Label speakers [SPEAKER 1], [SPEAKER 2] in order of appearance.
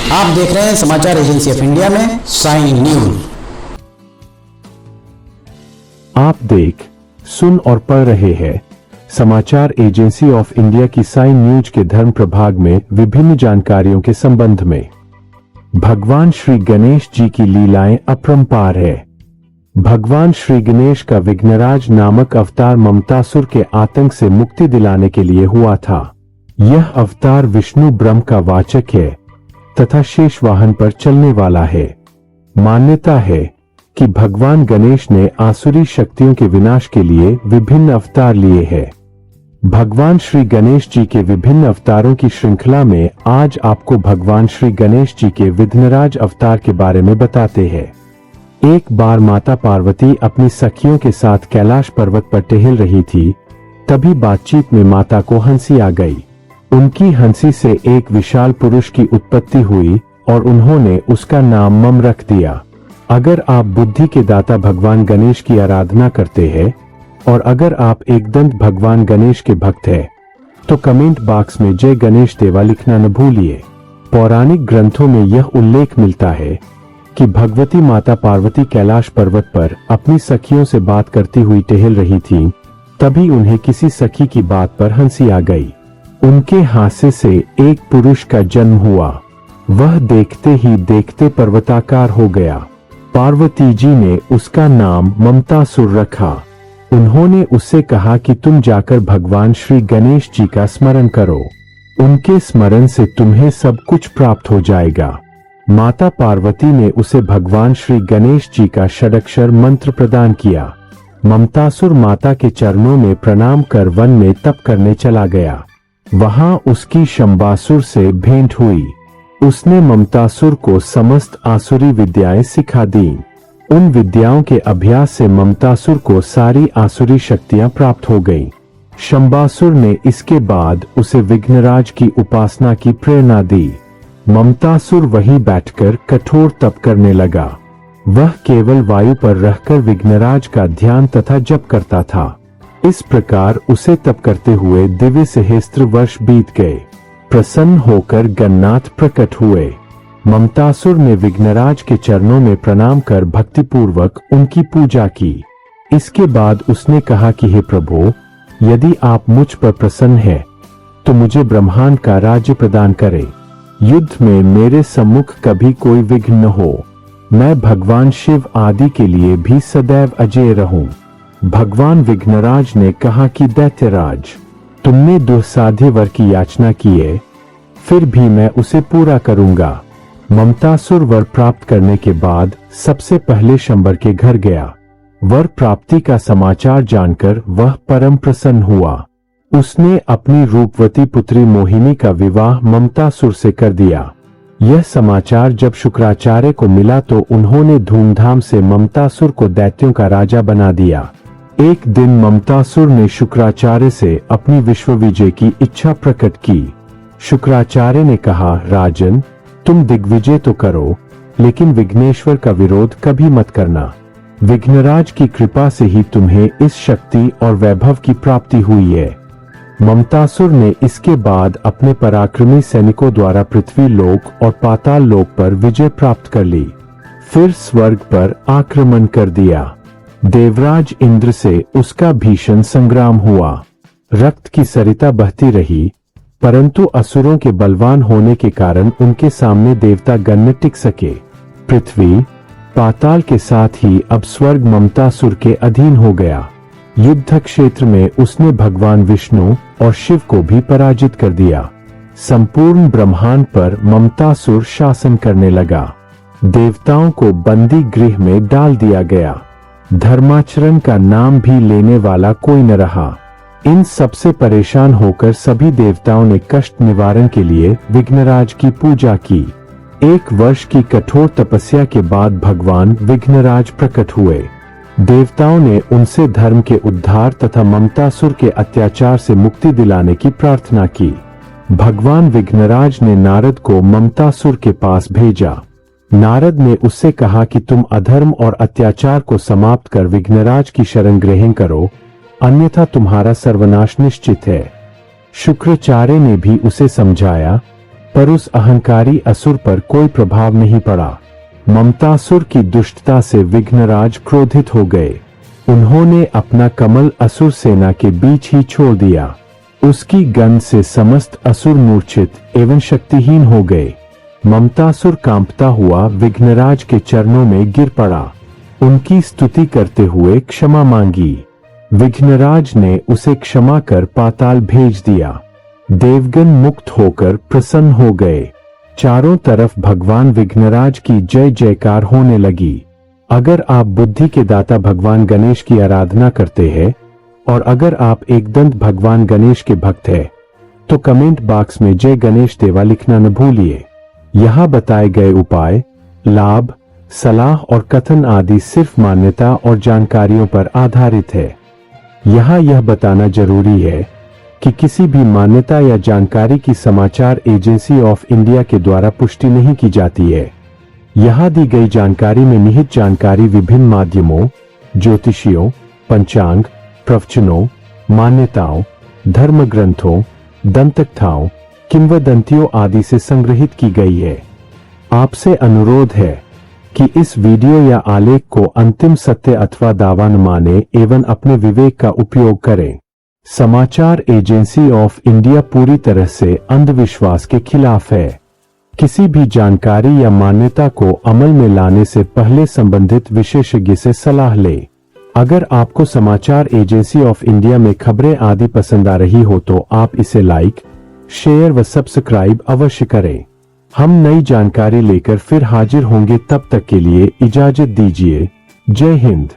[SPEAKER 1] आप देख रहे हैं समाचार एजेंसी ऑफ इंडिया में साइन न्यूज।
[SPEAKER 2] आप देख, सुन और पढ़ रहे हैं समाचार एजेंसी ऑफ इंडिया की साइन न्यूज के धर्म प्रभाग में विभिन्न जानकारियों के संबंध में। भगवान श्री गणेश जी की लीलाएं अपरंपार है। भगवान श्री गणेश का विघ्नराज नामक अवतार ममतासुर के आतंक से मुक्ति दिलाने के लिए हुआ था। यह अवतार विष्णु ब्रह्म का वाचक है तथा शेष वाहन पर चलने वाला है। मान्यता है कि भगवान गणेश ने आसुरी शक्तियों के विनाश के लिए विभिन्न अवतार लिए हैं। भगवान श्री गणेश जी के विभिन्न अवतारों की श्रृंखला में आज आपको भगवान श्री गणेश जी के विघ्नराज अवतार के बारे में बताते हैं। एक बार माता पार्वती अपनी सखियों के साथ कैलाश पर्वत पर टहल रही थी। तभी बातचीत में माता को हंसी आ गई। उनकी हंसी से एक विशाल पुरुष की उत्पत्ति हुई और उन्होंने उसका नाम मम रख दिया। अगर आप बुद्धि के दाता भगवान गणेश की आराधना करते हैं और अगर आप एकदंत भगवान गणेश के भक्त हैं, तो कमेंट बॉक्स में जय गणेश देवा लिखना न भूलिए। पौराणिक ग्रंथों में यह उल्लेख मिलता है कि भगवती माता पार्वती कैलाश पर्वत पर अपनी सखियों से बात करती हुई टहल रही थी। तभी उन्हें किसी सखी की बात पर हंसी आ गई। उनके हास्य से एक पुरुष का जन्म हुआ। वह देखते ही देखते पर्वताकार हो गया। पार्वती जी ने उसका नाम ममतासुर रखा। उन्होंने उससे कहा कि तुम जाकर भगवान श्री गणेश जी का स्मरण करो। उनके स्मरण से तुम्हें सब कुछ प्राप्त हो जाएगा। माता पार्वती ने उसे भगवान श्री गणेश जी का षडक्षर मंत्र प्रदान किया। ममतासुर माता के चरणों में प्रणाम कर वन में तप करने चला गया। वहां उसकी शंबासुर से भेंट हुई। उसने ममतासुर को समस्त आसुरी विद्याएं सिखा दी। उन विद्याओं के अभ्यास से ममतासुर को सारी आसुरी शक्तियां प्राप्त हो गईं। शंबासुर ने इसके बाद उसे विघ्नराज की उपासना की प्रेरणा दी। ममतासुर वहीं बैठकर कठोर तप करने लगा। वह केवल वायु पर रहकर विघ्नराज का ध्यान तथा जप करता था। इस प्रकार उसे तप करते हुए दिव्य सहस्त्र वर्ष बीत गए। प्रसन्न होकर गणनाथ प्रकट हुए। ममतासुर ने विघ्नराज के चरणों में प्रणाम कर भक्तिपूर्वक उनकी पूजा की। इसके बाद उसने कहा कि हे प्रभु, यदि आप मुझ पर प्रसन्न हैं, तो मुझे ब्रह्मांड का राज्य प्रदान करें। युद्ध में मेरे सम्मुख कभी कोई विघ्न न हो। मैं भगवान शिव आदि के लिए भी सदैव अजेय रहूं। भगवान विघ्नराज ने कहा कि दैत्यराज, तुमने दुस्साध्य वर की याचना की है, फिर भी मैं उसे पूरा करूंगा। ममतासुर वर प्राप्त करने के बाद सबसे पहले शंबर के घर गया। वर प्राप्ति का समाचार जानकर वह परम प्रसन्न हुआ। उसने अपनी रूपवती पुत्री मोहिनी का विवाह ममतासुर से कर दिया। यह समाचार जब शुक्राचार्य को मिला तो उन्होंने धूमधाम से ममतासुर को दैत्यों का राजा बना दिया। एक दिन ममतासुर ने शुक्राचार्य से अपनी विश्व विजय की इच्छा प्रकट की। शुक्राचार्य ने कहा, राजन, तुम दिग्विजय तो करो, लेकिन विघ्नेश्वर का विरोध कभी मत करना। विघ्नराज की कृपा से ही तुम्हें इस शक्ति और वैभव की प्राप्ति हुई है। ममतासुर ने इसके बाद अपने पराक्रमी सैनिकों द्वारा पृथ्वी लोक और पाताल लोक पर विजय प्राप्त कर ली। फिर स्वर्ग पर आक्रमण कर दिया। देवराज इंद्र से उसका भीषण संग्राम हुआ। रक्त की सरिता बहती रही, परंतु असुरों के बलवान होने के कारण उनके सामने देवता गण न टिक सके। पृथ्वी, पाताल के साथ ही अब स्वर्ग ममतासुर के अधीन हो गया। युद्ध क्षेत्र में उसने भगवान विष्णु और शिव को भी पराजित कर दिया। संपूर्ण ब्रह्मांड पर ममतासुर शासन करने लगा। देवताओं को बंदी गृह में डाल दिया गया। धर्माचरण का नाम भी लेने वाला कोई न रहा। इन सबसे परेशान होकर सभी देवताओं ने कष्ट निवारण के लिए विघ्नराज की पूजा की। 1 वर्ष की कठोर तपस्या के बाद भगवान विघ्नराज प्रकट हुए। देवताओं ने उनसे धर्म के उद्धार तथा ममतासुर के अत्याचार से मुक्ति दिलाने की प्रार्थना की। भगवान विघ्नराज ने नारद को ममतासुर के पास भेजा। नारद ने उससे कहा कि तुम अधर्म और अत्याचार को समाप्त कर विघ्नराज की शरण ग्रहण करो, अन्यथा तुम्हारा सर्वनाश निश्चित है। शुक्राचार्य ने भी उसे समझाया, पर उस अहंकारी असुर पर कोई प्रभाव नहीं पड़ा। ममतासुर की दुष्टता से विघ्नराज क्रोधित हो गए। उन्होंने अपना कमल असुर सेना के बीच ही छोड़ दिया। उसकी गंध से समस्त असुर मूर्छित एवं शक्तिहीन हो गए। ममतासुर कांपता हुआ विघ्नराज के चरणों में गिर पड़ा। उनकी स्तुति करते हुए क्षमा मांगी। विघ्नराज ने उसे क्षमा कर पाताल भेज दिया। देवगण मुक्त होकर प्रसन्न हो गए। चारों तरफ भगवान विघ्नराज की जय जयकार होने लगी। अगर आप बुद्धि के दाता भगवान गणेश की आराधना करते हैं और अगर आप एकदंत भगवान गणेश के भक्त हैं, तो कमेंट बॉक्स में जय गणेश देवा लिखना न भूलिए। यहाँ बताए गए उपाय, लाभ, सलाह और कथन आदि सिर्फ मान्यता और जानकारियों पर आधारित है। यहाँ यह बताना जरूरी है कि किसी भी मान्यता या जानकारी की समाचार एजेंसी ऑफ इंडिया के द्वारा पुष्टि नहीं की जाती है। यहाँ दी गई जानकारी में निहित जानकारी विभिन्न माध्यमों, ज्योतिषियों, पंचांग, प्रवचनों, मान्यताओं, धर्म ग्रंथों, दंतकथाओं, किंवदंतियों आदि से संग्रहित की गई है। आपसे अनुरोध है कि इस वीडियो या आलेख को अंतिम सत्य अथवा दावा न माने एवं अपने विवेक का उपयोग करें। समाचार एजेंसी ऑफ इंडिया पूरी तरह से अंधविश्वास के खिलाफ है। किसी भी जानकारी या मान्यता को अमल में लाने से पहले संबंधित विशेषज्ञ से सलाह लें। अगर आपको समाचार एजेंसी ऑफ इंडिया में खबरें आदि पसंद आ रही हो तो आप इसे लाइक, शेयर व सब्सक्राइब अवश्य करें। हम नई जानकारी लेकर फिर हाजिर होंगे, तब तक के लिए इजाजत दीजिए। जय हिंद।